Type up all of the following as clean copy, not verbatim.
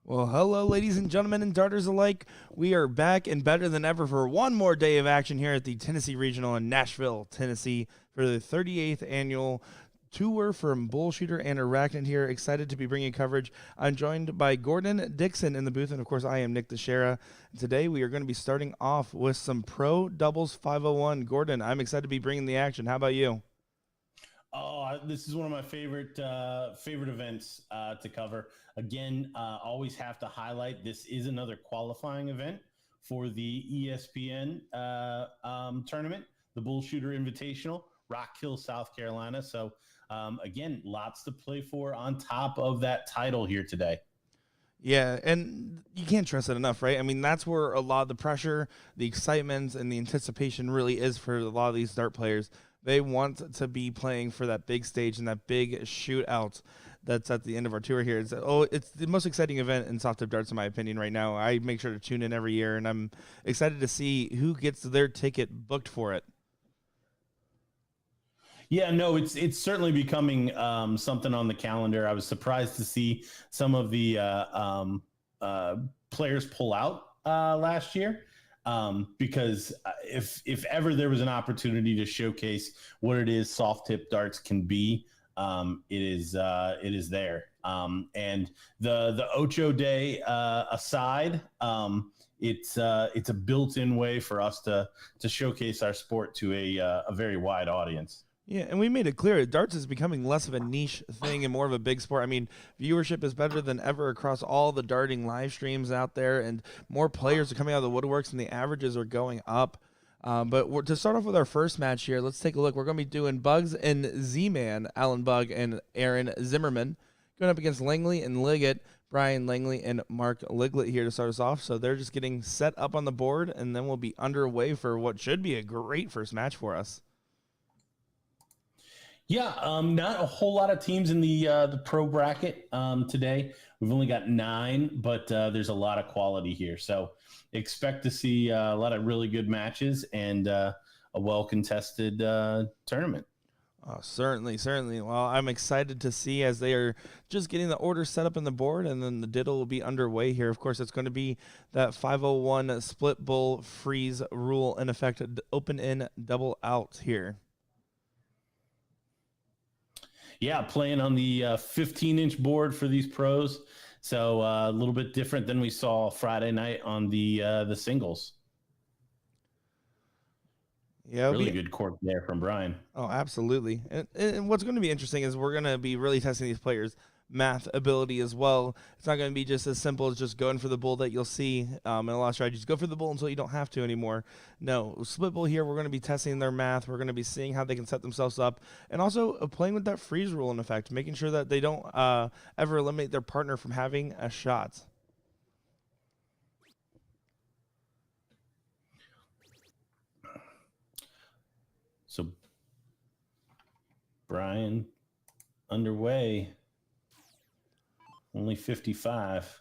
Well, hello, ladies and gentlemen, and darters alike. We are back and better than ever for one more day of action here at the Tennessee Regional in Nashville, Tennessee, for the 38th annual tour from BullShooter and Arachnid here. Excited to be bringing coverage. I'm joined by Gordon Dixon in the booth, and of course, I am Nick Teixeira. Today, we are going to be starting off with some Pro Doubles 501. Gordon, I'm excited to be bringing the action. How about you? Oh, this is one of my favorite events to cover. Again, always have to highlight this is another qualifying event for the ESPN tournament, the Bull Shooter Invitational, Rock Hill, South Carolina. So again, lots to play for on top of that title here today. Yeah, and you can't trust it enough, right? I mean, that's where a lot of the pressure, the excitement, and the anticipation really is for a lot of these dart players. They want to be playing for that big stage and that big shootout that's at the end of our tour here. It's the most exciting event in soft tip darts, in my opinion, right now. I make sure to tune in every year, and I'm excited to see who gets their ticket booked for it. Yeah, no, it's certainly becoming something on the calendar. I was surprised to see some of the uh, players pull out last year because if ever there was an opportunity to showcase what it is soft tip darts can be, it is there. And the Ocho Day aside. It's a built-in way for us to showcase our sport to a very wide audience. Yeah, and we made it clear darts is becoming less of a niche thing and more of a big sport. I mean, viewership is better than ever across all the darting live streams out there, and more players are coming out of the woodworks, and the averages are going up. To start off with our first match here, let's take a look. We're going to be doing Bugs and Z-Man, Alan Bug and Aaron Zimmerman, going up against Langley and Liggett, Brian Langley and Mark Liglet here to start us off. So they're just getting set up on the board, and then we'll be underway for what should be a great first match for us. Yeah, not a whole lot of teams in the pro bracket today. We've only got 9, but there's a lot of quality here. So expect to see a lot of really good matches and a well contested tournament. Oh, certainly, certainly. Well, I'm excited to see as they are just getting the order set up in the board, and then the diddle will be underway here. Of course, it's going to be that 501 split bull freeze rule in effect, open in, double out here. Yeah, playing on the 15-inch board for these pros. So a little bit different than we saw Friday night on the singles. Yeah, really good cork there from Brian. Oh, absolutely. And what's going to be interesting is we're going to be really testing these players' math ability as well. It's not going to be just as simple as just going for the bull that you'll see in a lot of strategies. Go for the bull until you don't have to anymore. No, split bull here, we're going to be testing their math. We're going to be seeing how they can set themselves up. And also playing with that freeze rule in effect, making sure that they don't ever eliminate their partner from having a shot. So Brian underway, only 55.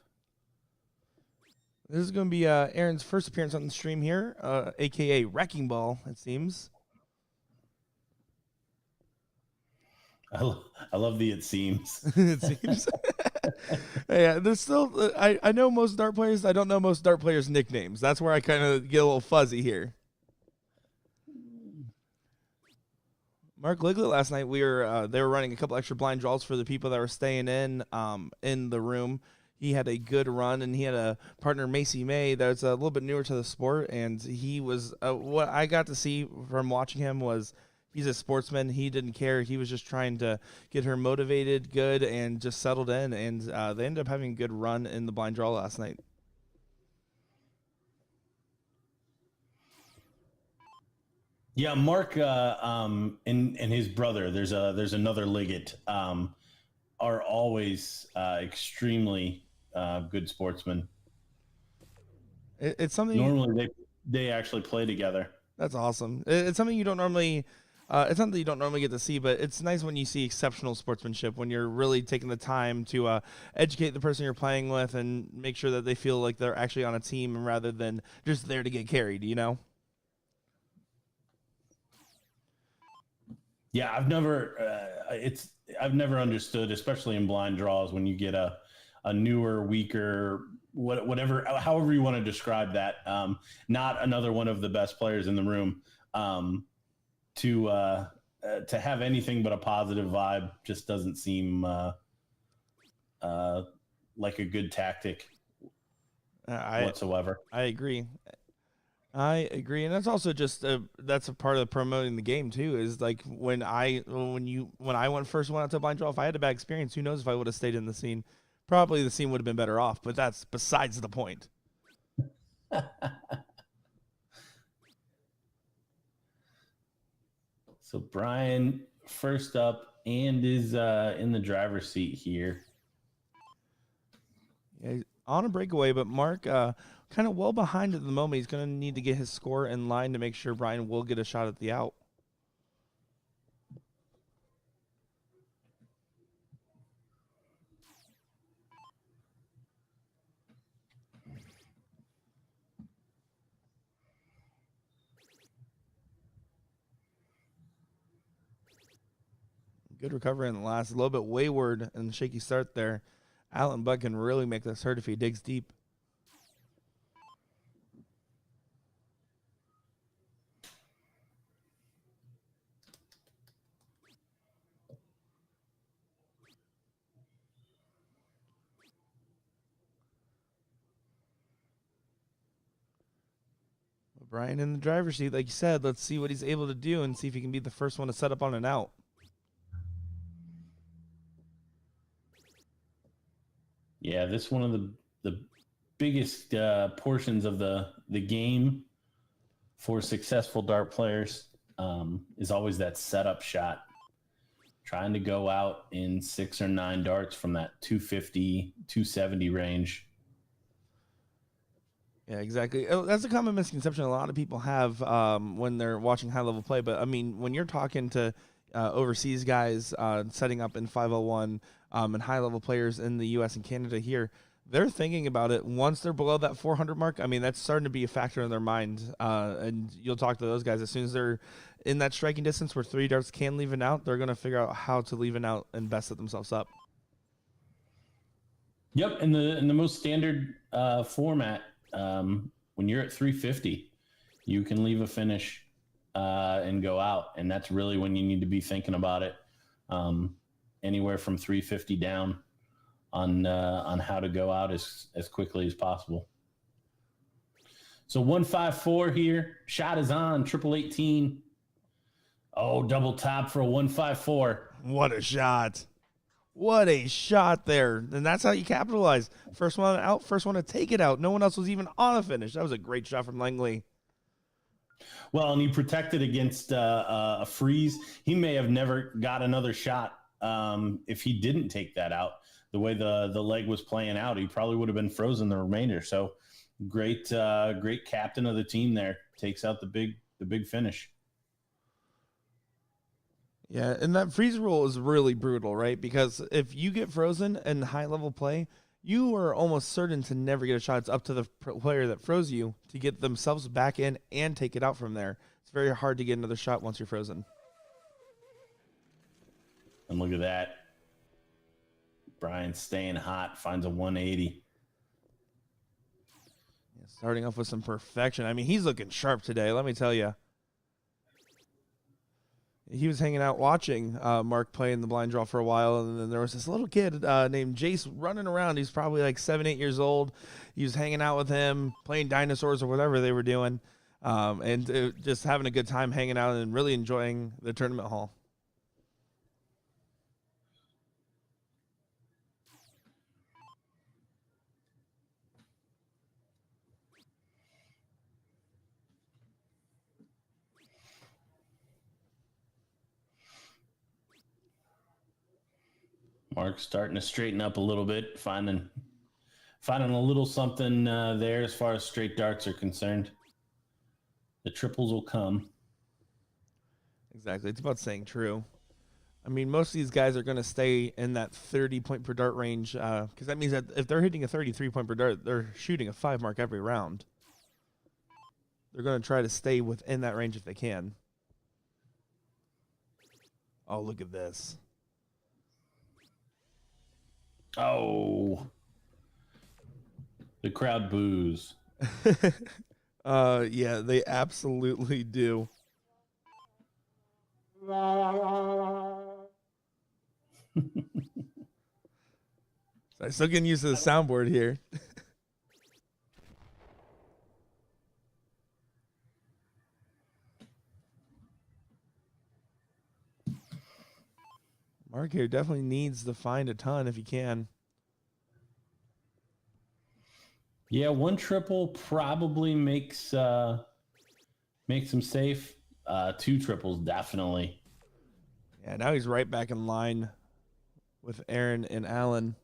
This is going to be Aaron's first appearance on the stream here, a.k.a. Wrecking Ball, it seems. I love the it seems. It seems. Yeah, there's still, I know most dart players. I don't know most dart players' nicknames. That's where I kind of get a little fuzzy here. Mark Liglet last night, they were running a couple extra blind draws for the people that were staying in the room. He had a good run, and he had a partner, Macy May, that's a little bit newer to the sport, and he was what I got to see from watching him was he's a sportsman. He didn't care. He was just trying to get her motivated, good, and just settled in, and they ended up having a good run in the blind draw last night. Yeah, Mark and his brother. There's another Liggett. Are always extremely good sportsmen. It's something normally they actually play together. That's awesome. It's something you don't normally. It's something you don't normally get to see, but it's nice when you see exceptional sportsmanship when you're really taking the time to educate the person you're playing with and make sure that they feel like they're actually on a team rather than just there to get carried. You know. Yeah, I've never understood, especially in blind draws, when you get a a newer, weaker, whatever, however you want to describe that. Not another one of the best players in the room. To have anything but a positive vibe just doesn't seem like a good tactic whatsoever. I agree. And that's also just that's a part of promoting the game too. Is like when I first went out to blind draw, if I had a bad experience, who knows if I would have stayed in the scene? Probably the scene would have been better off. But that's besides the point. So Brian first up and is in the driver's seat here. Yeah, on a breakaway, but Mark kind of well behind at the moment. He's going to need to get his score in line to make sure Brian will get a shot at the out. Good recovery in the last, a little bit wayward and shaky start there. Allen Buck can really make this hurt if he digs deep. Brian in the driver's seat, like you said, let's see what he's able to do and see if he can be the first one to set up on an out. Yeah, this one of the biggest portions of the game for successful dart players is always that setup shot. Trying to go out in 6 or 9 darts from that 250, 270 range. Yeah, exactly. That's a common misconception a lot of people have when they're watching high-level play. But, I mean, when you're talking to overseas guys setting up in 501 and high-level players in the U.S. and Canada here, they're thinking about it once they're below that 400 mark. I mean, that's starting to be a factor in their mind. And you'll talk to those guys as soon as they're in that striking distance where 3 darts can leave an out, they're going to figure out how to leave an out and best set themselves up. Yep, in the most standard format, when you're at 350, you can leave a finish and go out, and that's really when you need to be thinking about it. Anywhere from 350 down on how to go out as quickly as possible. So 154 here. Shot is on. 1818. Oh, double top for a 154. What a shot. What a shot there. And that's how you capitalize. First one out, first one to take it out. No one else was even on a finish. That was a great shot from Langley. Well, and he protected against a freeze. He may have never got another shot if he didn't take that out. The way the leg was playing out, he probably would have been frozen the remainder. So great captain of the team there. Takes out the big finish. Yeah, and that freeze rule is really brutal, right? Because if you get frozen in high-level play, you are almost certain to never get a shot. It's up to the player that froze you to get themselves back in and take it out from there. It's very hard to get another shot once you're frozen. And look at that. Brian staying hot, finds a 180. Yeah, starting off with some perfection. I mean, he's looking sharp today, let me tell you. He was hanging out watching Mark play in the blind draw for a while, and then there was this little kid named Jace running around. He's probably like 7, 8 years old. He was hanging out with him, playing dinosaurs or whatever they were doing, and just having a good time hanging out and really enjoying the tournament hall. Mark's starting to straighten up a little bit, finding a little something there as far as straight darts are concerned. The triples will come. Exactly. It's about staying true. I mean, most of these guys are going to stay in that 30 point per dart range because that means that if they're hitting a 33 point per dart, they're shooting a 5 mark every round. They're going to try to stay within that range if they can. Oh, look at this. Oh, The crowd boos. Yeah, they absolutely do. I'm still getting used to the soundboard here. Mark here definitely needs to find a ton if he can. Yeah, one triple probably makes him safe. Two triples definitely. Yeah, now he's right back in line with Aaron and Allen.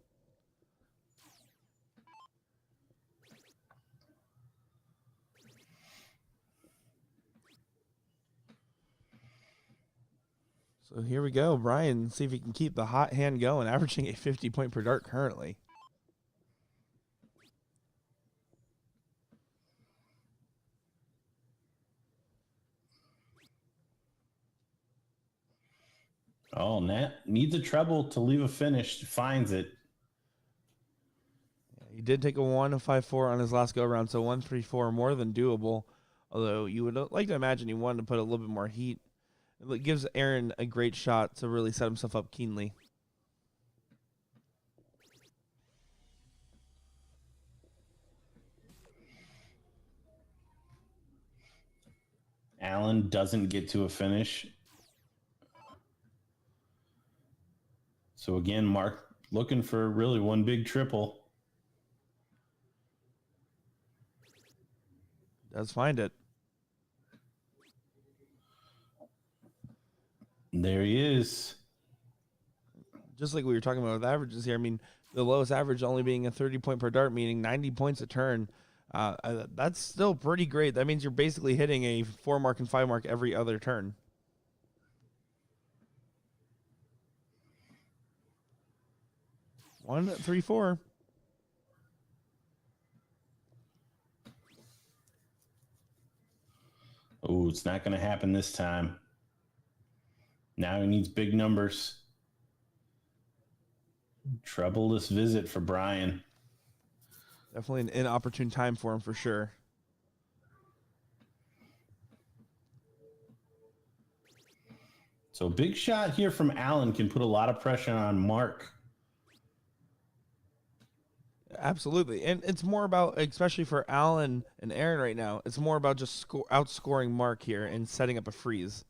So here we go. Brian, see if he can keep the hot hand going, averaging a 50 point per dart currently. Oh, Nat needs a treble to leave a finish. Finds it. Yeah, he did take a 1.54 on his last go around, so 1.34 more than doable. Although you would like to imagine he wanted to put a little bit more heat. It gives Aaron a great shot to really set himself up keenly. Allen doesn't get to a finish. So again, Mark looking for really one big triple. Does find it. There he is. Just like we were talking about with averages here, I mean, the lowest average only being a 30 point per dart, meaning 90 points a turn. That's still pretty great. That means you're basically hitting a 4 mark and 5 mark every other turn. One, 3, 4. Oh, it's not going to happen this time. Now he needs big numbers. Troubleless visit for Brian. Definitely an inopportune time for him for sure. So big shot here from Allen can put a lot of pressure on Mark. Absolutely. And it's more about, especially for Allen and Aaron right now, it's more about just outscoring Mark here and setting up a freeze.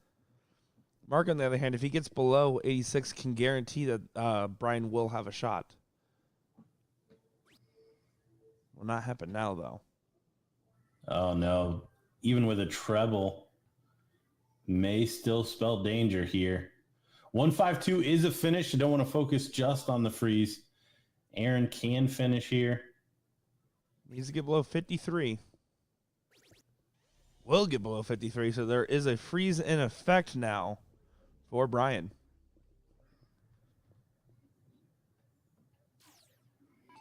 Mark, on the other hand, if he gets below 86, can guarantee that Brian will have a shot. Will not happen now, though. Oh, no. Even with a treble, may still spell danger here. 152 is a finish. I don't want to focus just on the freeze. Aaron can finish here. Needs to get below 53. Will get below 53, so there is a freeze in effect now for Brian.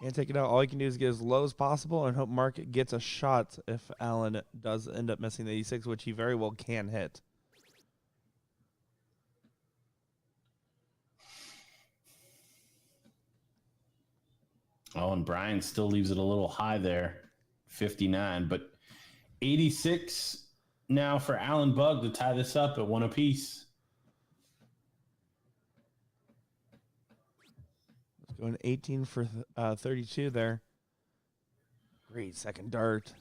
Can't take it out. All you can do is get as low as possible and hope Mark gets a shot if Allen does end up missing the 86, which he very well can hit. Oh, and Brian still leaves it a little high there, 59. But 86 now for Allen Bug to tie this up at one apiece. Going 18 for 32 there. Great second dart.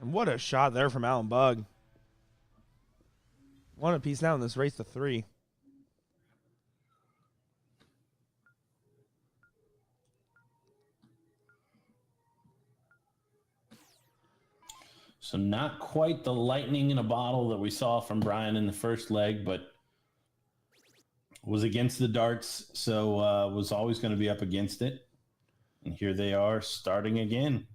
And what a shot there from Allen Bug. One apiece now in this race to 3. So not quite the lightning in a bottle that we saw from Brian in the first leg, but was against the darts, so was always going to be up against it. And here they are starting again.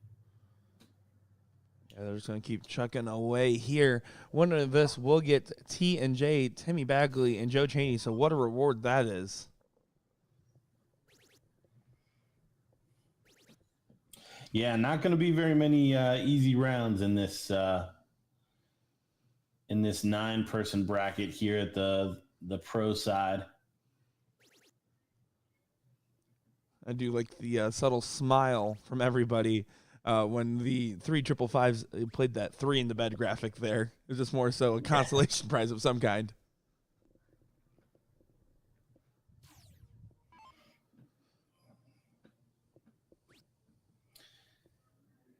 Yeah, they're just going to keep chucking away here. One of this will get T and J, Timmy Bagley, and Joe Chaney, so what a reward that is. Yeah, not going to be very many easy rounds in this 9-person bracket here at the pro side. I do like the subtle smile from everybody when the 3 555s played that 3 in the bed graphic there. It was just more so a consolation prize of some kind.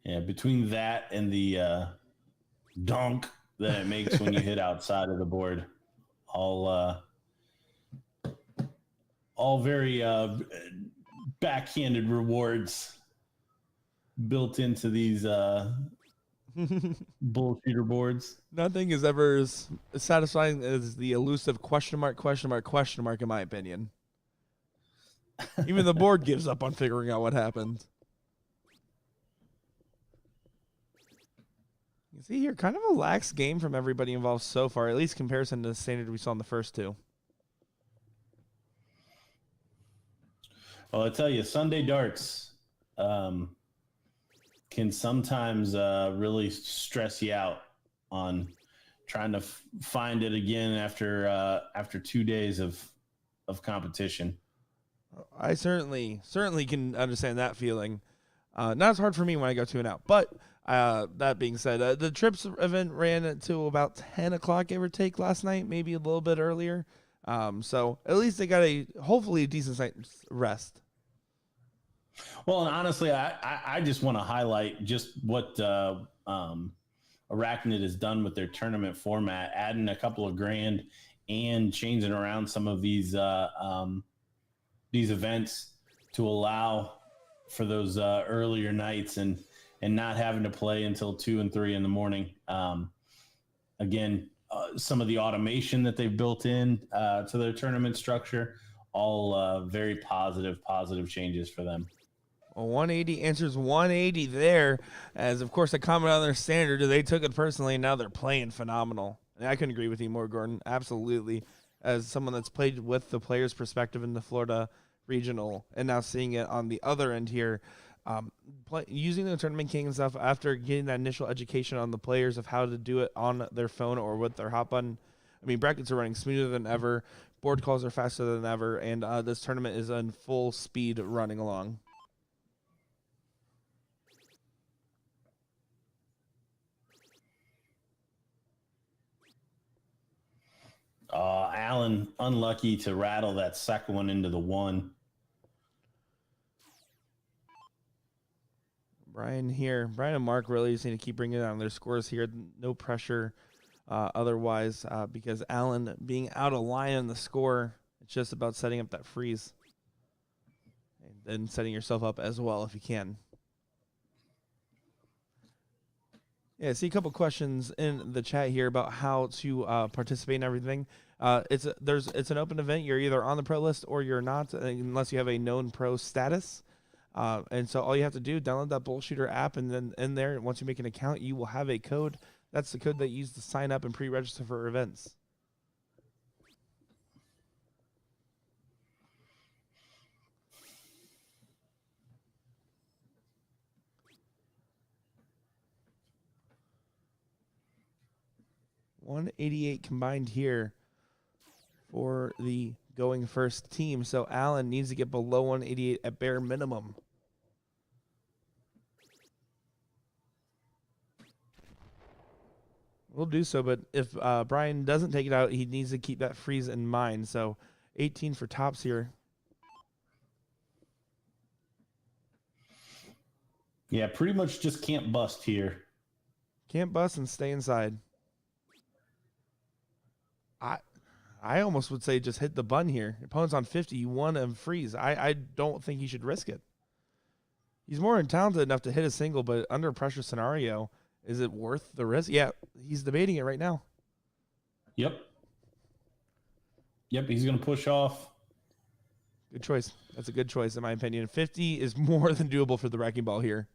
Yeah, between that and the donk that it makes when you hit outside of the board, all very backhanded rewards built into these BullShooter boards. Nothing is ever as satisfying as the elusive question mark, in my opinion. Even the board gives up on figuring out what happened. You see here, kind of a lax game from everybody involved so far, at least comparison to the standard we saw in the first two. Well, I tell you, Sunday darts can sometimes really stress you out on trying to find it again after 2 days of competition. I certainly can understand that feeling. Not as hard for me when I go 2 and out. But that being said, the Trips event ran until about 10 o'clock, give or take, last night, maybe a little bit earlier. So at least they got hopefully a decent night's rest. Well, and honestly, I just want to highlight just what Arachnid has done with their tournament format, adding a couple of grand and changing around some of these events to allow for those earlier nights and not having to play until 2 and 3 in the morning. Again, some of the automation that they've built in to their tournament structure, all very positive changes for them. Well, 180 answers 180 there, as of course I comment on their standard. They took it personally, and now they're playing phenomenal. And I couldn't agree with you more, Gordon. Absolutely. As someone that's played with the player's perspective in the Florida regional, and now seeing it on the other end here, using the Tournament King and stuff after getting that initial education on the players of how to do it on their phone or with their hot button. I mean, brackets are running smoother than ever. Board calls are faster than ever, and this tournament is in full speed running along. Allen unlucky to rattle that second one into the 1. Brian and Mark really just need to keep bringing down their scores here. No pressure otherwise because Allen being out of line on the score, it's just about setting up that freeze and then setting yourself up as well if you can. Yeah, I see a couple questions in the chat here about how to participate in everything. It's an open event. You're either on the pro list or you're not, unless you have a known pro status. And so all you have to do, download that BullShooter app, and then in there, once you make an account, you will have a code. That's the code that you use to sign up and pre-register for events. $188 combined here for the going first team. So Allen needs to get below 188 at bare minimum. We'll do so, but if Brian doesn't take it out, he needs to keep that freeze in mind. So 18 for tops here. Yeah, pretty much just can't bust here. Can't bust and stay inside. I almost would say just hit the button here. Opponent's on 50. You want him freeze. I don't think he should risk it. He's more than talented enough to hit a single, but under pressure scenario, is it worth the risk? Yeah, he's debating it right now. Yep, he's going to push off. Good choice. That's a good choice, in my opinion. 50 is more than doable for the wrecking ball here.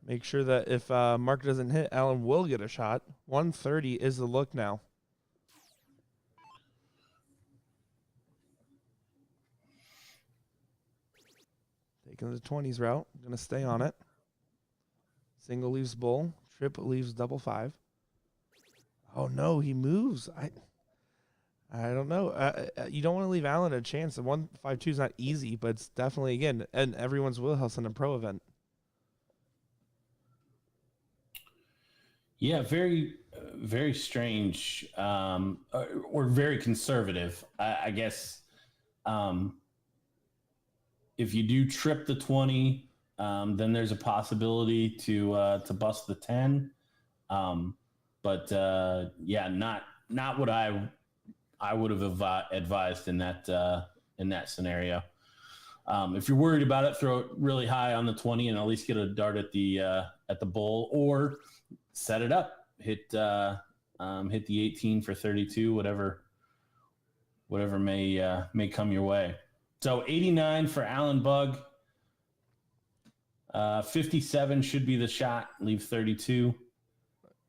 Make sure that if Mark doesn't hit, Allen will get a shot. 130 is the look now. Taking the 20s route. Going to stay on it. Single leaves bull. Trip leaves double 5. Oh, no, he moves. I don't know. You don't want to leave Allen a chance. The 152 is not easy, but it's definitely, again, and everyone's wheelhouse in a pro event. Yeah, very, very strange, or very conservative, I guess. Um, if you do trip the 20, then there's a possibility to bust the 10. But yeah, not what I would have advised in that scenario. If you're worried about it, throw it really high on the 20 and at least get a dart at the bowl, or set it up, hit the 18 for 32, whatever may come your way. So 89 for Allen Bug. 57 should be the shot. Leave 32.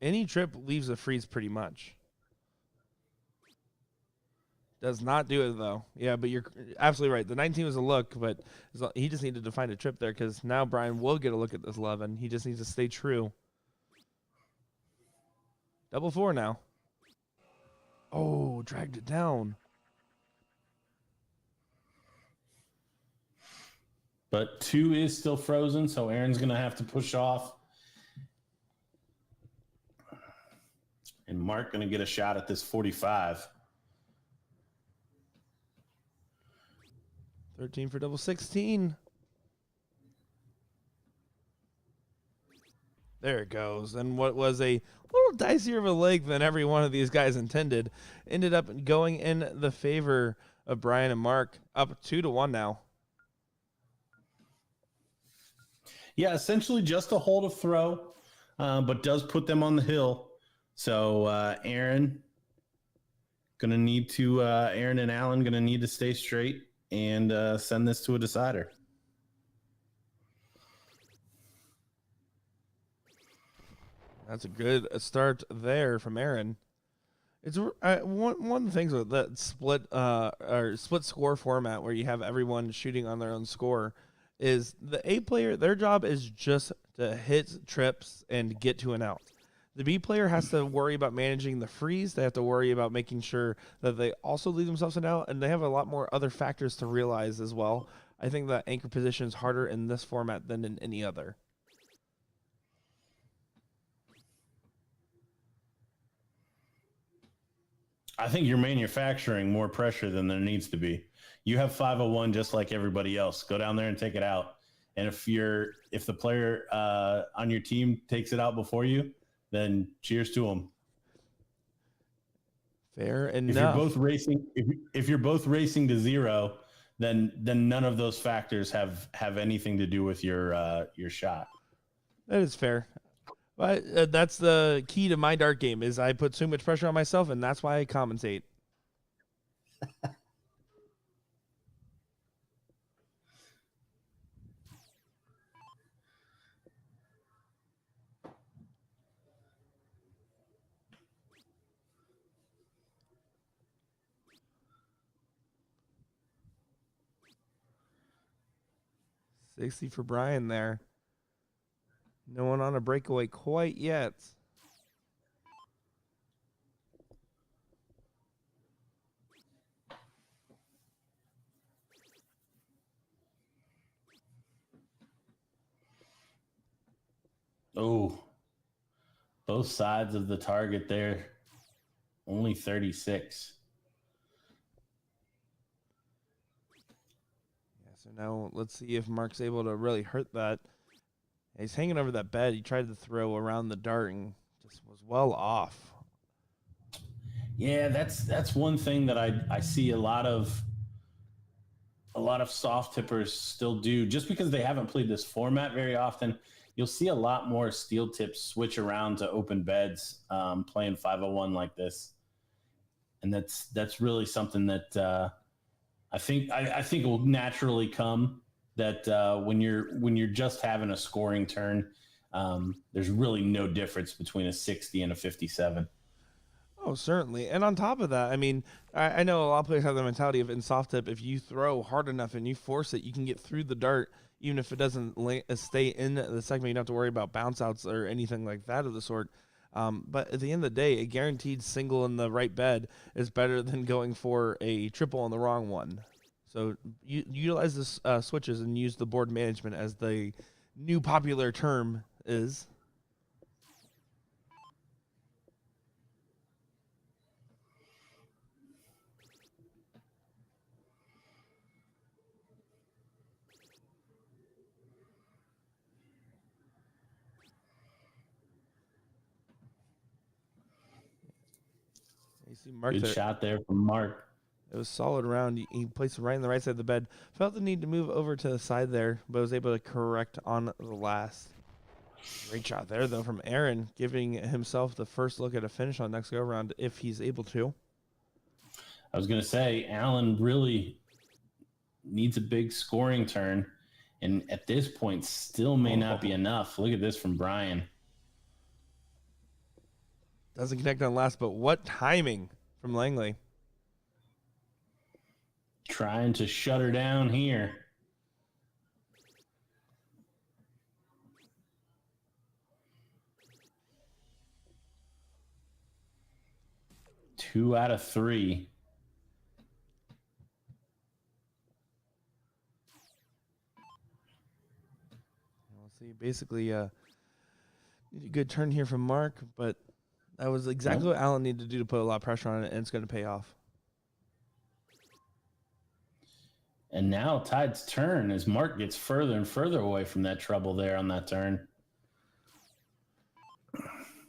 Any trip leaves a freeze pretty much. Does not do it, though. Yeah, but you're absolutely right. The 19 was a look, but he just needed to find a trip there, because now Brian will get a look at this 11. He just needs to stay true. Double 4 now. Oh, dragged it down. But 2 is still frozen, so Aaron's going to have to push off. And Mark going to get a shot at this 45. 13 for double 16. There it goes. And what was a little dicier of a leg than every one of these guys intended ended up going in the favor of Brian and Mark, up 2-1 now. Yeah, essentially just a hold of throw, but does put them on the hill. So Aaron and Allen gonna need to stay straight and send this to a decider. That's a good start there from Aaron. It's one of the things with that split score format, where you have everyone shooting on their own score, is the A player, their job is just to hit trips and get to an out. The B player has to worry about managing the freeze. They have to worry about making sure that they also leave themselves an out, and they have a lot more other factors to realize as well. I think that anchor position is harder in this format than in any other. I think you're manufacturing more pressure than there needs to be. You have 501 just like everybody else. Go down there and take it out. And if the player on your team takes it out before you, then cheers to them. Fair enough. If you're both racing to 0, then none of those factors have anything to do with your shot. That is fair. But that's the key to my dart game, is I put so much pressure on myself, and that's why I compensate. $60 for Brian there. No one on a breakaway quite yet. Oh, both sides of the target there. Only 36. Yeah, so now let's see if Mark's able to really hurt that. He's hanging over that bed. He tried to throw around the dart and just was well off. Yeah, that's one thing that I see a lot of soft tippers still do, just because they haven't played this format very often. You'll see a lot more steel tips switch around to open beds playing 501 like this, and that's really something that I think will naturally come. That when you're just having a scoring turn, there's really no difference between a 60 and a 57. Oh, certainly. And on top of that, I mean, I know a lot of players have the mentality of, in soft tip, if you throw hard enough and you force it, you can get through the dart, even if it doesn't stay in the segment. You don't have to worry about bounce outs or anything like that of the sort. But at the end of the day, a guaranteed single in the right bed is better than going for a triple on the wrong one. So utilize the switches and use the board management, as the new popular term is. You see Mark Good there. shot there from Mark. It was a solid round. He placed it right on the right side of the bed. Felt the need to move over to the side there, but was able to correct on the last. Great shot there, though, from Aaron, giving himself the first look at a finish on next go-around if he's able to. I was going to say, Allen really needs a big scoring turn, and at this point still may not be enough. Look at this from Brian. Doesn't connect on last, but what timing from Langley. Trying to shut her down here. Two out of three. We'll see. Basically, a good turn here from Mark, but that was exactly what Allen needed to do to put a lot of pressure on it, and it's going to pay off. And now tide's turn as Mark gets further and further away from that trouble there on that turn.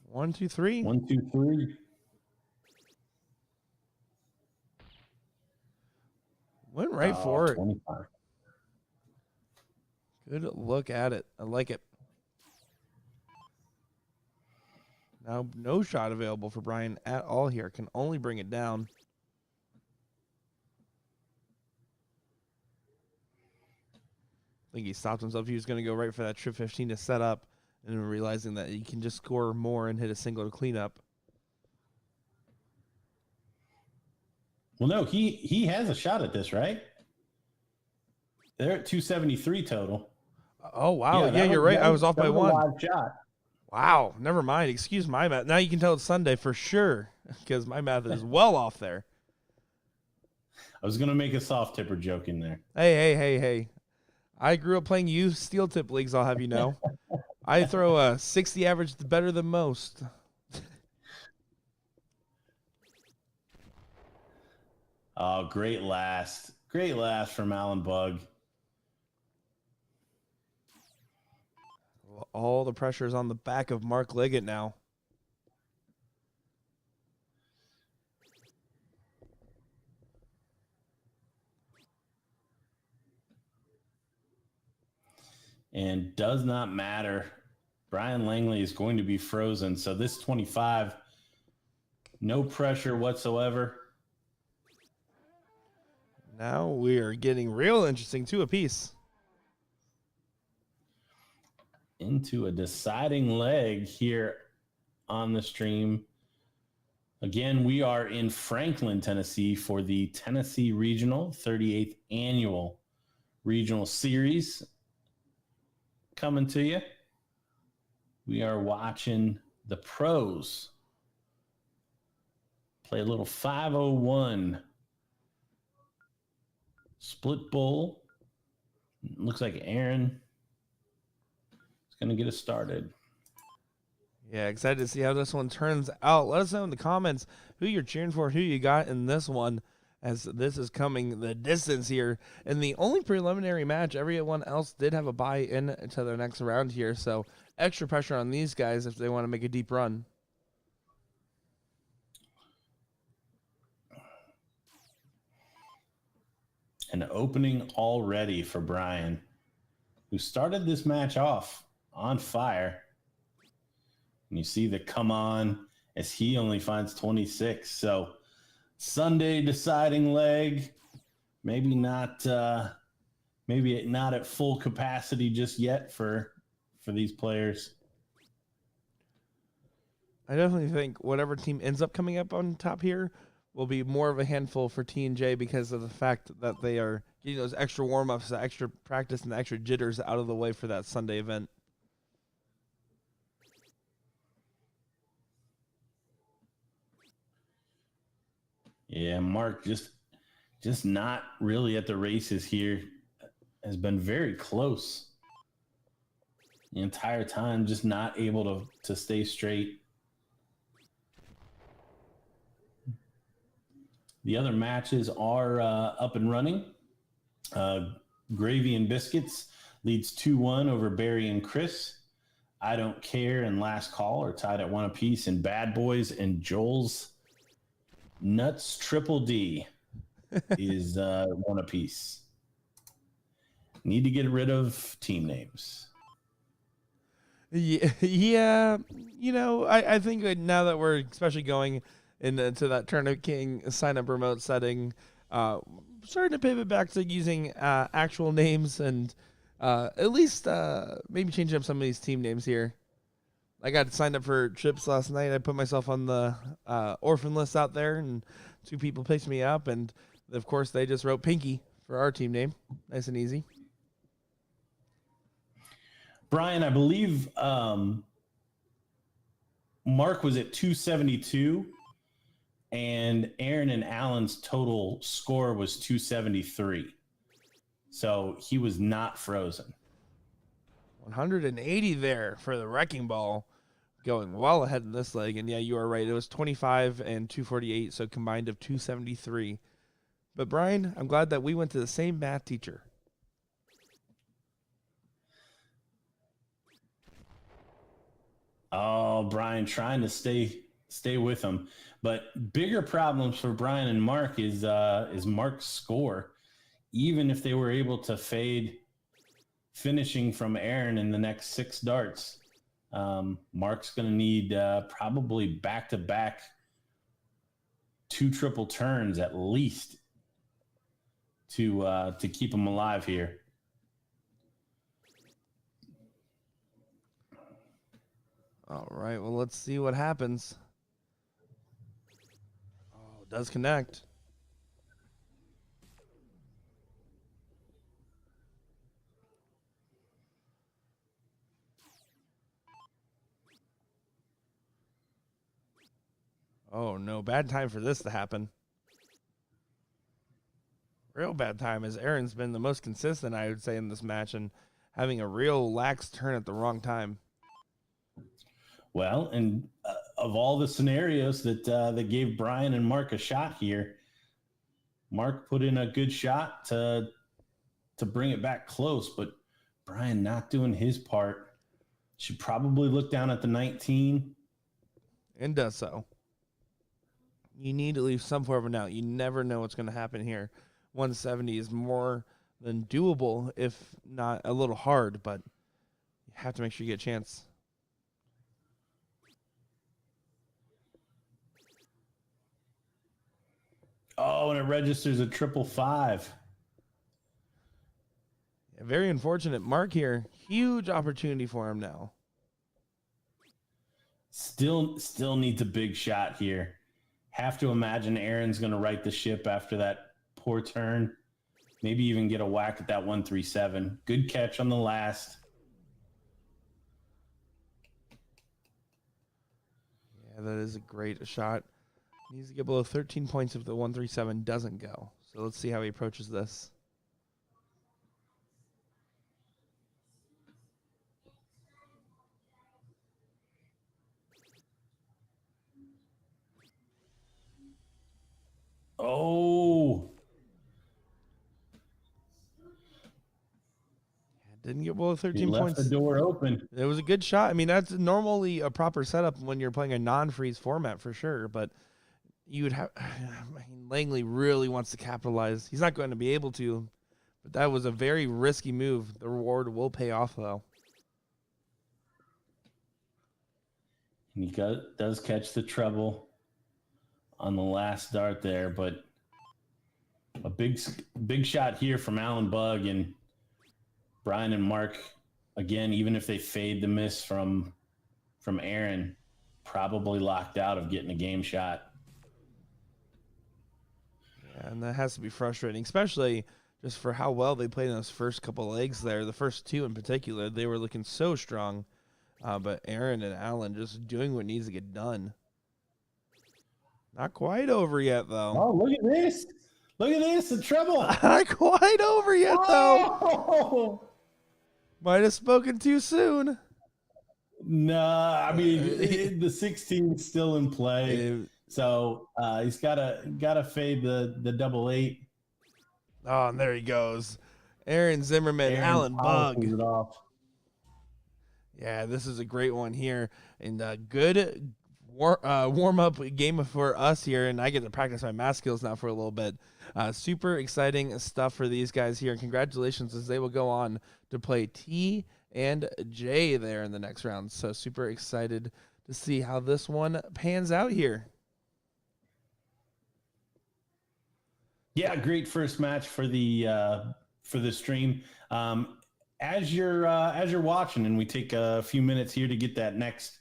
1, 2, 3. 1, 2, 3. Went right for it. 25. Good look at it. I like it. Now, no shot available for Brian at all here. Can only bring it down. I think he stopped himself. He was going to go right for that trip 15 to set up, and realizing that he can just score more and hit a single cleanup. Well, no, he has a shot at this, right? They're at 273 total. Oh, wow. Yeah, you're right. I was off by one. Live shot. Wow. Never mind. Excuse my math. Now you can tell it's Sunday for sure, because my math is well off there. I was going to make a soft tipper joke in there. Hey. I grew up playing youth steel tip leagues, I'll have you know. I throw a 60 average better than most. Oh, great last. Great last from Alan Bug. All the pressure is on the back of Mark Liggett now. And does not matter. Brian Langley is going to be frozen. So this 25, no pressure whatsoever. Now we are getting real interesting, 2 apiece. Into a deciding leg here on the stream. Again, we are in Franklin, Tennessee for the Tennessee Regional 38th Annual Regional Series coming to you. We are watching the pros play a little 501 split bowl. Looks like Aaron is going to get us started. Yeah, excited to see how this one turns out. Let us know in the comments who you're cheering for, who you got in this one, as this is coming the distance here. And the only preliminary match, everyone else did have a bye in to their next round here, so extra pressure on these guys if they want to make a deep run. An opening already for Brian, who started this match off on fire. And you see the come on as he only finds 26. So Sunday deciding leg, maybe not at full capacity just yet for these players. I definitely think whatever team ends up coming up on top here will be more of a handful for T&J because of the fact that they are getting those extra warm-ups, the extra practice, and the extra jitters out of the way for that Sunday event. Yeah, Mark just not really at the races here. Has been very close the entire time, just not able to stay straight. The other matches are up and running. Uh, Gravy and Biscuits leads 2-1 over Barry and Chris. I Don't Care and Last Call are tied at 1 apiece, and Bad Boys and Joel's Nuts Triple D is 1 apiece. Need to get rid of team names. Yeah, yeah. I think that now that we're especially going into that Tournament King sign up remote setting, starting to pivot back to using actual names and at least maybe changing up some of these team names here. I got signed up for trips last night. I put myself on the orphan list out there, and 2 people picked me up, and of course they just wrote Pinky for our team name. Nice and easy. Brian, I believe Mark was at 272, and Aaron and Alan's total score was 273. So he was not frozen. 180 there for the Wrecking Ball, going well ahead in this leg. And yeah, you are right. It was 25 and 248, so combined of 273. But Brian, I'm glad that we went to the same math teacher. Oh, Brian trying to stay with him. But bigger problems for Brian and Mark is Mark's score. Even if they were able to fade finishing from Aaron in the next 6 darts, Mark's going to need probably back-to-back 2 triple turns at least to keep him alive here. All right, well, let's see what happens. Oh, it does connect. Oh, no, bad time for this to happen. Real bad time, as Aaron's been the most consistent, I would say, in this match, and having a real lax turn at the wrong time. Well, and of all the scenarios that gave Brian and Mark a shot here, Mark put in a good shot to bring it back close, but Brian not doing his part. Should probably look down at the 19. And does so. You need to leave some form of an out. You never know what's going to happen here. 170 is more than doable, if not a little hard, but you have to make sure you get a chance. Oh, and it registers a 555. Yeah, very unfortunate. Mark here. Huge opportunity for him now. Still needs a big shot here. Have to imagine Aaron's going to right the ship after that poor turn. Maybe even get a whack at that 137. Good catch on the last. Yeah, that is a great shot. Needs to get below 13 points if the 137 doesn't go. So let's see how he approaches this. Oh. Didn't get below 13 He left points. the door open. It was a good shot. I mean, that's normally a proper setup when you're playing a non-freeze format for sure, but you would have. I mean, Langley really wants to capitalize. He's not going to be able to, but that was a very risky move. The reward will pay off, though. He does catch the treble on the last dart there, but a big shot here from Alan Bug, and Brian and Mark, again, even if they fade the miss from Aaron, probably locked out of getting a game shot. Yeah, and that has to be frustrating, especially just for how well they played in those first couple legs there. The first 2 in particular, they were looking so strong. But Aaron and Alan just doing what needs to get done. Not quite over yet, though. Oh, look at this. Look at this. The treble. Not quite over yet, though. Oh! Might have spoken too soon. No, I mean Uh, the 16 is still in play, it- so he's gotta fade the double eight. oh, and there he goes. Aaron Zimmerman, Aaron Allen Bug. polishes it off. Yeah, this is a great one here. And good warm up game for us here. And I get to practice my math skills now for a little bit. Super exciting stuff for these guys here. And congratulations as they will go on to play T and J there in the next round. So super excited to see how this one pans out here. Yeah, great first match for the stream. As you're watching, and we take a few minutes here to get that next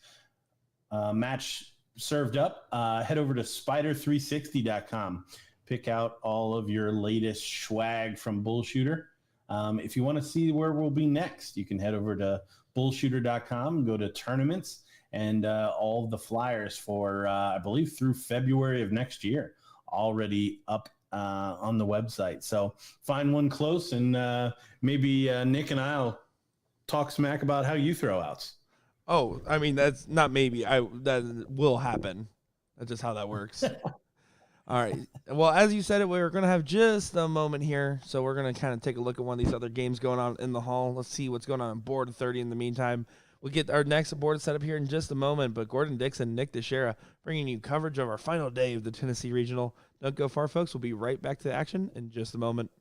match served up, head over to spider360.com. Pick out all of your latest swag from BullShooter. If you want to see where we'll be next, you can head over to bullshooter.com, go to tournaments, and all the flyers for, I believe, through February of next year already up on the website. So find one close, and maybe Nick and I'll talk smack about how you throw outs. Oh, I mean, that's not maybe. That will happen. That's just how that works. All right. Well, as you said it, we're going to have just a moment here. So we're going to kind of take a look at one of these other games going on in the hall. Let's see what's going on board 30 in the meantime. We'll get our next board set up here in just a moment. But Gordon Dixon, Nick Teixeira, bringing you coverage of our final day of the Tennessee Regional. Don't go far, folks. We'll be right back to action in just a moment.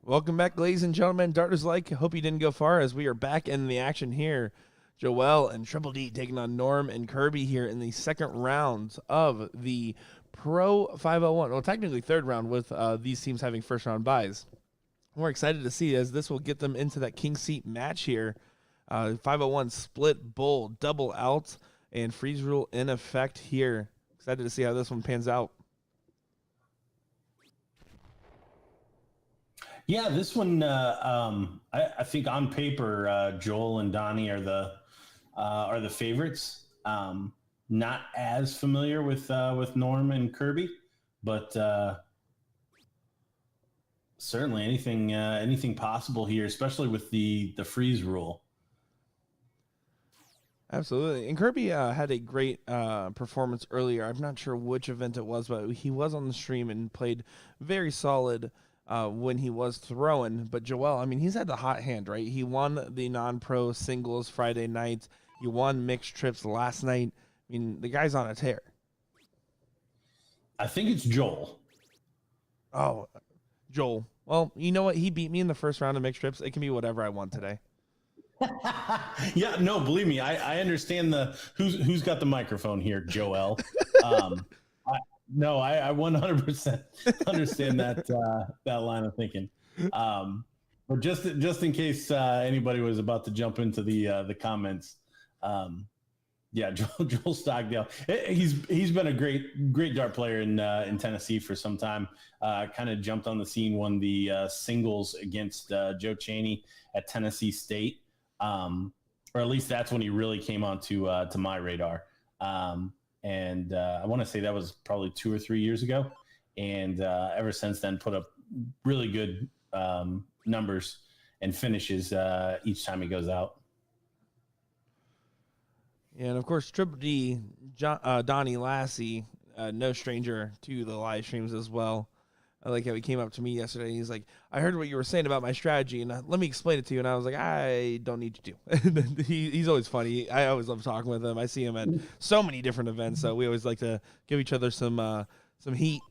Welcome back, ladies and gentlemen. Darters like, hope you didn't go far as we are back in the action here. Joel and Triple D taking on Norm and Kirby here in the second round of the Pro 501. Well, technically third round with these teams having first round buys. We're excited to see as this will get them into that king seat match here. 501 split bull, double out, and freeze rule in effect here. Excited to see how this one pans out. Yeah, this one, I think on paper, Joel and Donnie are the favorites. Not as familiar with Norm and Kirby, but certainly anything possible here, especially with the freeze rule. Absolutely. And Kirby had a great performance earlier. I'm not sure which event it was, but he was on the stream and played very solid when he was throwing. But Joel, I mean, he's had the hot hand, right? He won the non-pro singles Friday night. He won mixed trips last night. I mean, the guy's on a tear. I think it's Joel. Oh, Joel. Well, you know what? He beat me in the first round of mixed trips. It can be whatever I want today. Yeah, no, believe me, I understand the who's got the microphone here, Joel. I 100% understand that line of thinking. But just in case anybody was about to jump into the comments, yeah, Joel Stockdale. He's been a great dart player in Tennessee for some time. Kind of jumped on the scene, won the singles against Joe Chaney at Tennessee State. Or at least that's when he really came onto to my radar. And I want to say that was probably 2 or 3 years ago. And ever since then, put up really good numbers and finishes each time he goes out. And of course, Triple D, Donnie Lassie, no stranger to the live streams as well. I like how he came up to me yesterday. And he's like, "I heard what you were saying about my strategy, and let me explain it to you." And I was like, "I don't need you to." He's always funny. I always love talking with him. I see him at so many different events, so we always like to give each other some heat.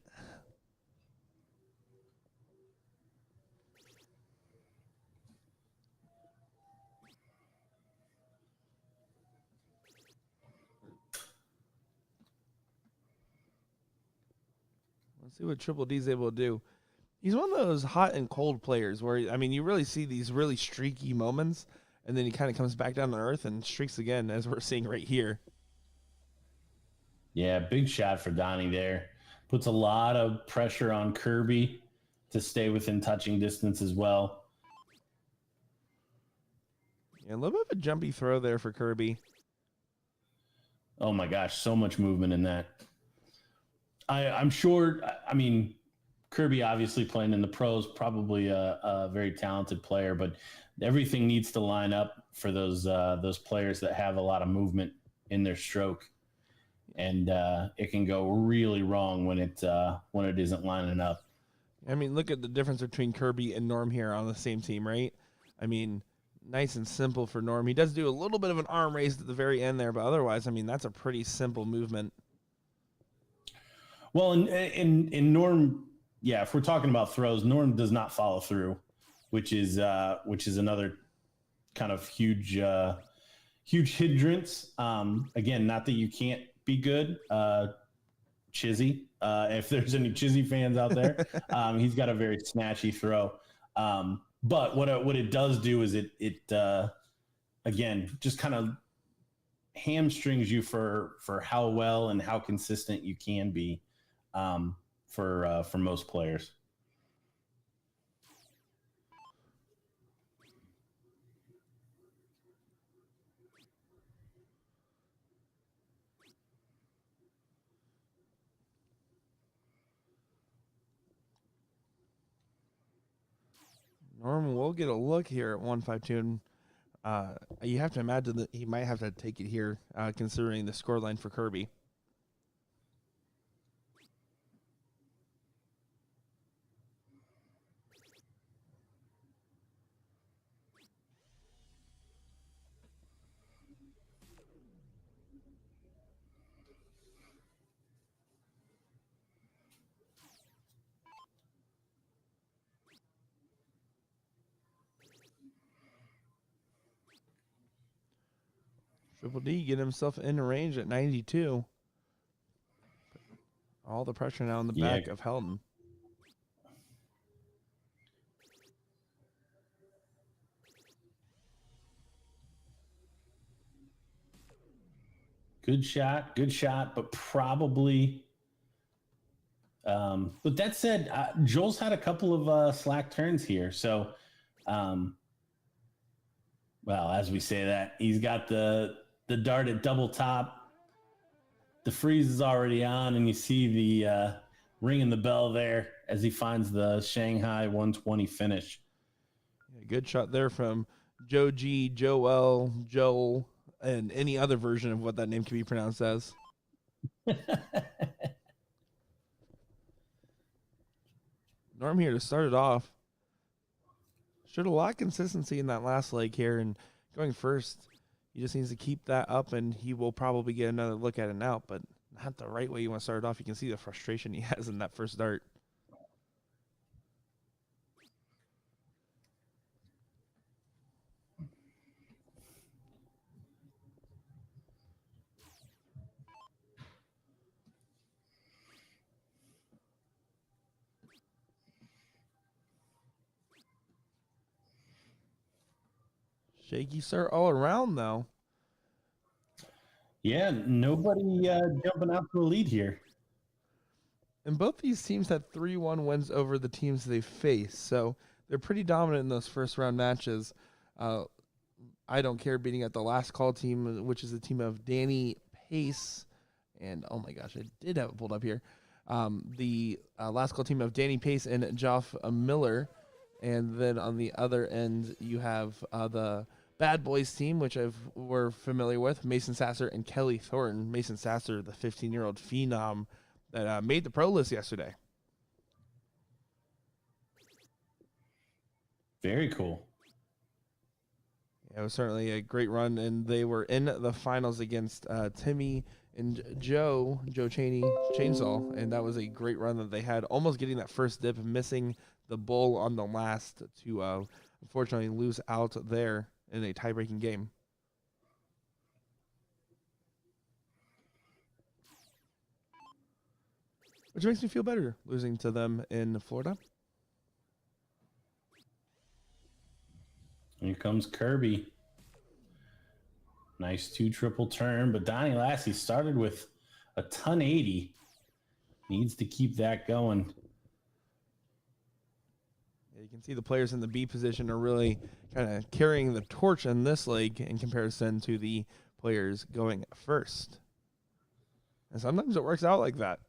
Let's see what Triple D's able to do. He's one of those hot and cold players where, I mean, you really see these really streaky moments, and then he kind of comes back down to earth and streaks again, as we're seeing right here. Yeah, big shot for Donnie there. Puts a lot of pressure on Kirby to stay within touching distance as well. Yeah, a little bit of a jumpy throw there for Kirby. Oh my gosh, so much movement in that. I'm sure. I mean, Kirby obviously playing in the pros, probably a very talented player, but everything needs to line up for those players that have a lot of movement in their stroke, and it can go really wrong when it isn't lining up. I mean, look at the difference between Kirby and Norm here on the same team, right? I mean, nice and simple for Norm. He does do a little bit of an arm raise at the very end there, but otherwise, I mean, that's a pretty simple movement. Well, in Norm, yeah, if we're talking about throws, Norm does not follow through, which is another kind of huge hindrance. Again, not that you can't be good. Chizzy, if there's any Chizzy fans out there, he's got a very snatchy throw. But what it does do is it again just kind of hamstrings you for how well and how consistent you can be for most players. Norm will get a look here at 152. You have to imagine that he might have to take it here, considering the scoreline for Kirby. Triple D getting himself in range at 92. All the pressure now on the back of Helton. Good shot, but probably. But that said, Joel's had a couple of slack turns here. So, well, as we say that, he's got the dart at double top. The freeze is already on, and you see the ringing the bell there as he finds the Shanghai 120 finish. Yeah, good shot there from Joe G, Joel, Joel, and any other version of what that name can be pronounced as. Norm here to start it off. Showed a lot of consistency in that last leg here, and going first, he just needs to keep that up, and he will probably get another look at it out, but not the right way you want to start it off. You can see the frustration he has in that first dart. Shaky start all around, though. Yeah, nobody jumping out to a lead here. And both these teams had 3-1 wins over the teams they face, so they're pretty dominant in those first round matches. I don't care beating at the last call team, which is the team of Danny Pace, and oh my gosh, I did have it pulled up here. The last call team of Danny Pace and Geoff Miller, and then on the other end you have the Bad Boys team, which we're familiar with, Mason Sasser and Kelly Thornton. Mason Sasser, the 15-year-old phenom that made the pro list yesterday. Very cool. Yeah, it was certainly a great run, and they were in the finals against Timmy and Joe Cheney Chainsaw, and that was a great run that they had, almost getting that first dip, missing the bull on the last to unfortunately lose out there in a tie-breaking game. Which makes me feel better losing to them in Florida. Here comes Kirby. Nice 2 triple turn, but Donnie Lassie started with a 1080. Needs to keep that going. Yeah, you can see the players in the B position are really kind of carrying the torch in this leg in comparison to the players going first. And sometimes it works out like that.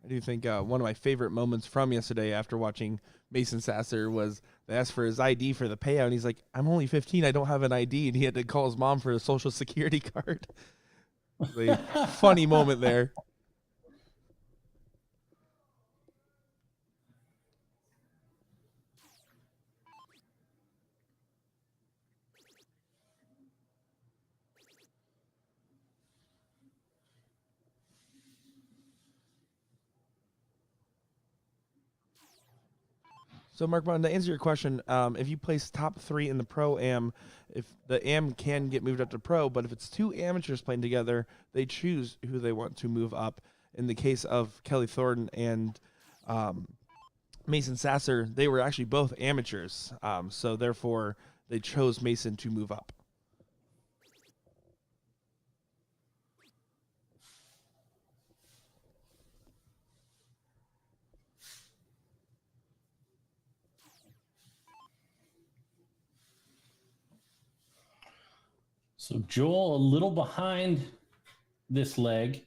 I do think one of my favorite moments from yesterday after watching Mason Sasser was they asked for his ID for the payout, and he's like, I'm only 15, I don't have an ID, and he had to call his mom for a social security card. A funny moment there. So, Mark Bond, to answer your question, if you place top 3 in the Pro-Am, if the Am can get moved up to Pro, but if it's 2 amateurs playing together, they choose who they want to move up. In the case of Kelly Thornton and Mason Sasser, they were actually both amateurs, so therefore they chose Mason to move up. So Joel a little behind this leg.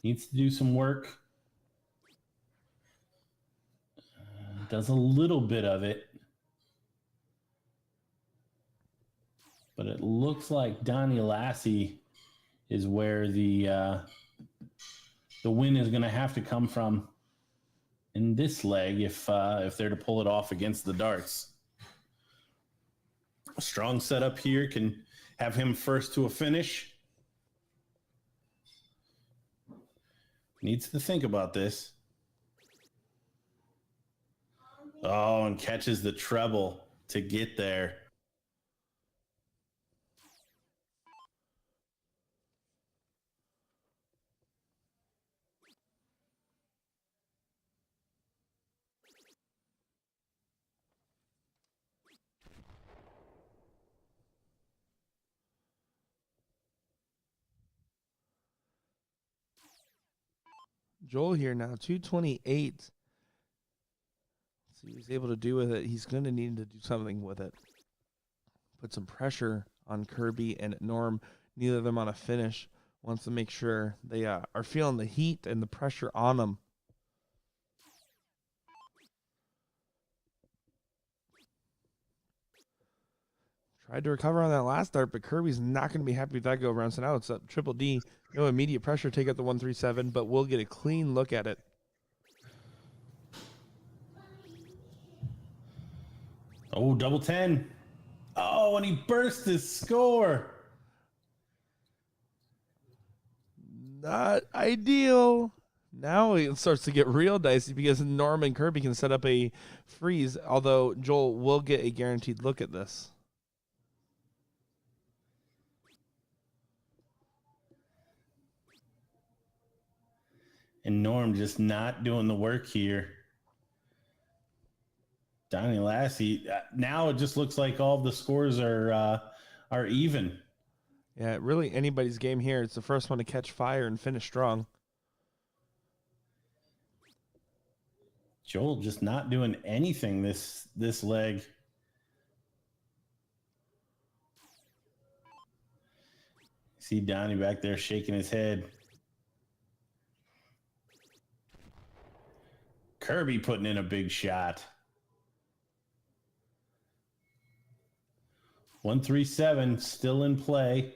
Needs to do some work. Does a little bit of it. But it looks like Donnie Lassie is where the win is going to have to come from in this leg if they're to pull it off against the darts. A strong setup here can have him first to a finish. Needs to think about this. Oh, and catches the treble to get there. Joel here now, 228. So he was able to do with it. He's going to need to do something with it. Put some pressure on Kirby and Norm. Neither of them on a finish. Wants to make sure they are feeling the heat and the pressure on them. Tried to recover on that last dart, but Kirby's not going to be happy with that go around. So now it's up Triple D. No immediate pressure. Take out the 137, but we'll get a clean look at it. Oh, double 10. Oh, and he burst his score. Not ideal. Now it starts to get real dicey because Norm and Kirby can set up a freeze, although Joel will get a guaranteed look at this. And Norm just not doing the work here. Donnie Lassie, now it just looks like all the scores are even. Yeah, really anybody's game here. It's the first one to catch fire and finish strong. Joel just not doing anything this leg. See Donnie back there shaking his head. Kirby putting in a big shot. 137 still in play.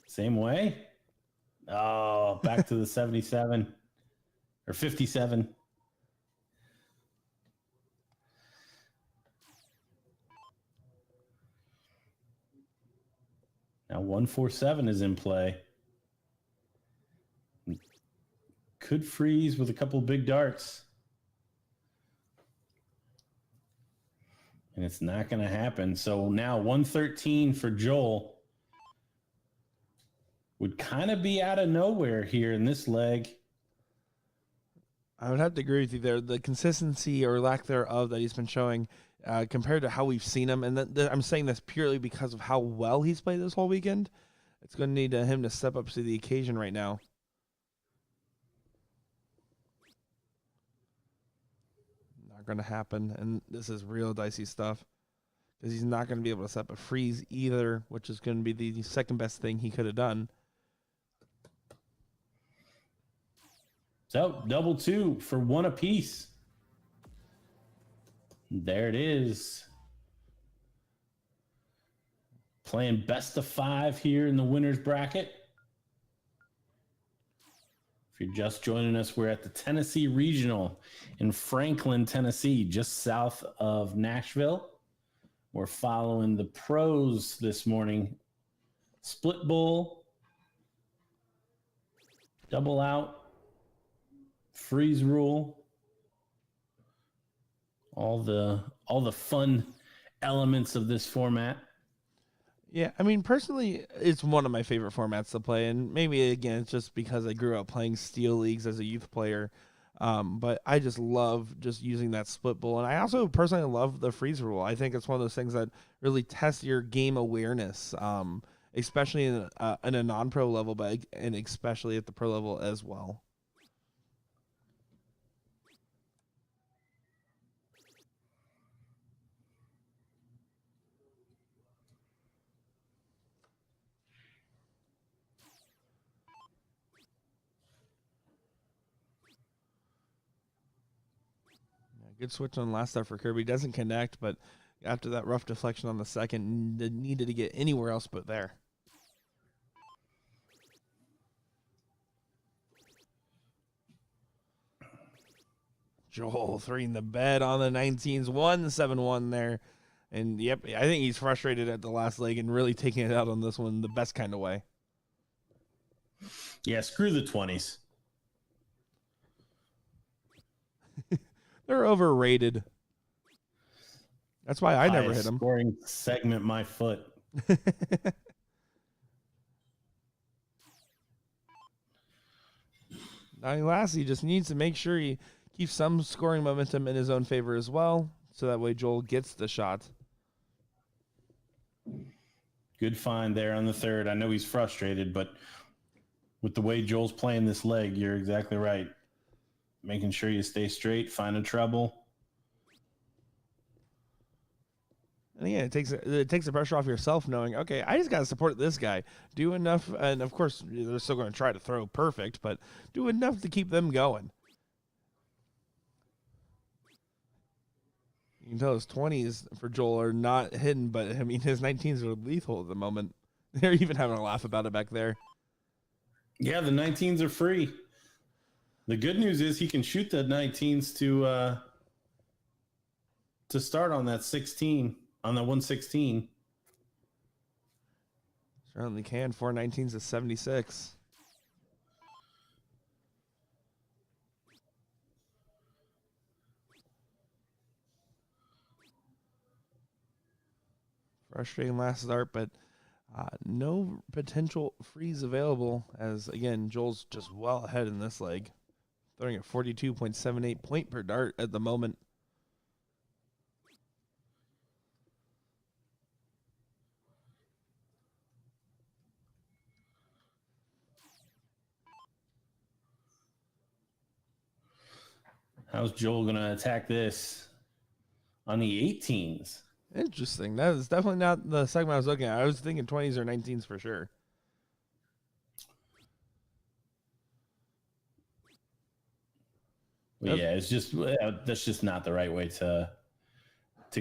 Same way. Oh, back to the 77 or 57. Now 147 is in play. Could freeze with a couple of big darts. And it's not going to happen. So now 113 for Joel. Would kind of be out of nowhere here in this leg. I would have to agree with you there. The consistency or lack thereof that he's been showing compared to how we've seen him, and I'm saying this purely because of how well he's played this whole weekend, it's going to need him to step up to the occasion right now. Not going to happen, and this is real dicey stuff because he's not going to be able to set up a freeze either, which is going to be the second best thing he could have done. So, double two for one apiece. There it is. Playing best of 5 here in the winner's bracket. If you're just joining us, we're at the Tennessee Regional in Franklin, Tennessee, just south of Nashville. We're following the pros this morning. Split bull, double out, freeze rule, all the fun elements of this format. Yeah, I mean, personally, it's one of my favorite formats to play, and maybe, again, it's just because I grew up playing Steel Leagues as a youth player, but I just love just using that split bull, and I also personally love the freeze rule. I think it's one of those things that really tests your game awareness, especially in a non-pro level, and especially at the pro level as well. Good switch on last start for Kirby. Doesn't connect, but after that rough deflection on the second, needed to get anywhere else but there. Joel three in the bed on the 19s, 1-7-1 there. And yep, I think he's frustrated at the last leg and really taking it out on this one the best kind of way. Yeah, screw the 20s. They're overrated. That's why I never hit them. Scoring segment my foot. Donnie Lassie just needs to make sure he keeps some scoring momentum in his own favor as well, so that way Joel gets the shot. Good find there on the third. I know he's frustrated, but with the way Joel's playing this leg, you're exactly right. Making sure you stay straight, find a treble. And again, it takes the pressure off yourself knowing, okay, I just got to support this guy. Do enough, and of course, they're still going to try to throw perfect, but do enough to keep them going. You can tell his 20s for Joel are not hidden, but I mean, his 19s are lethal at the moment. They're even having a laugh about it back there. Yeah, the 19s are free. The good news is he can shoot the 19s to start on that 16, on that 116. Certainly can. 4 19s is 76. Frustrating last start, but no potential freeze available as, again, Joel's just well ahead in this leg. Throwing at 42.78 point per dart at the moment. How's Joel going to attack this on the 18s? Interesting. That is definitely not the segment I was looking at. I was thinking 20s or 19s for sure. Well, yeah, it's just that's just not the right way to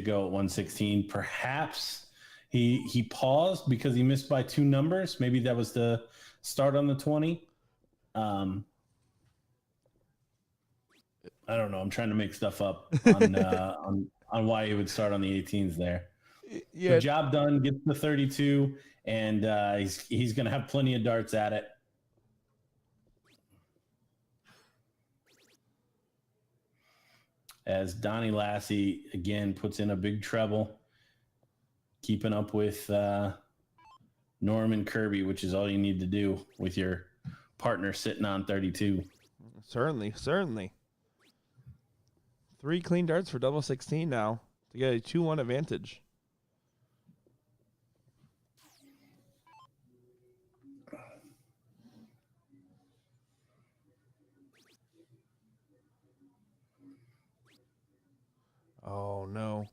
go at 116. Perhaps he paused because he missed by 2 numbers. Maybe that was the start on the 20. I don't know. I'm trying to make stuff up on why he would start on the 18s there. Yeah, the job done. Gets the 32, and he's going to have plenty of darts at it. As Donnie Lassie again puts in a big treble, keeping up with Norman Kirby, which is all you need to do with your partner sitting on 32. Certainly. 3 clean darts for double 16 now to get a 2-1 advantage. Oh, no.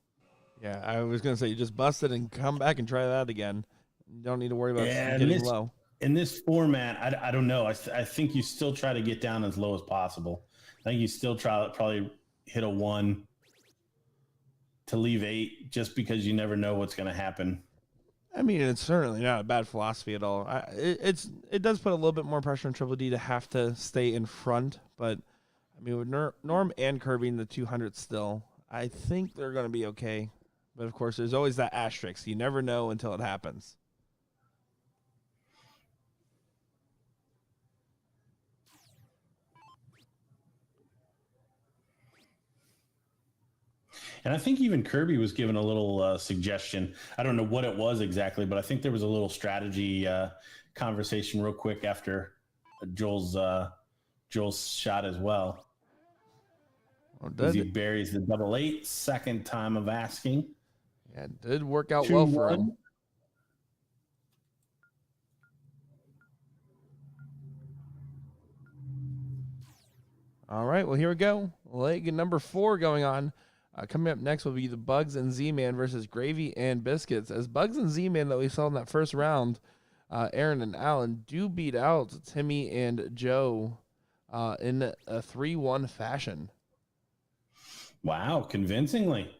Yeah, I was going to say, you just bust it and come back and try that again. You don't need to worry about getting low. In this format, I don't know. I think you still try to get down as low as possible. I think you still try to probably hit a 1 to leave 8 just because you never know what's going to happen. I mean, it's certainly not a bad philosophy at all. It does put a little bit more pressure on Triple D to have to stay in front, but I mean, with Norm and Kirby in the 200 still, I think they're going to be okay. But of course, there's always that asterisk. You never know until it happens. And I think even Kirby was given a little suggestion. I don't know what it was exactly, but I think there was a little strategy conversation real quick after Joel's shot as well. As he buries the double 8, second time of asking. Yeah, it did work out well for him. All right, well, here we go. Leg number 4 going on. Coming up next will be the Bugs and Z-Man versus Gravy and Biscuits. As Bugs and Z-Man that we saw in that first round, Aaron and Alan do beat out Timmy and Joe in a 3-1 fashion. Wow, convincingly.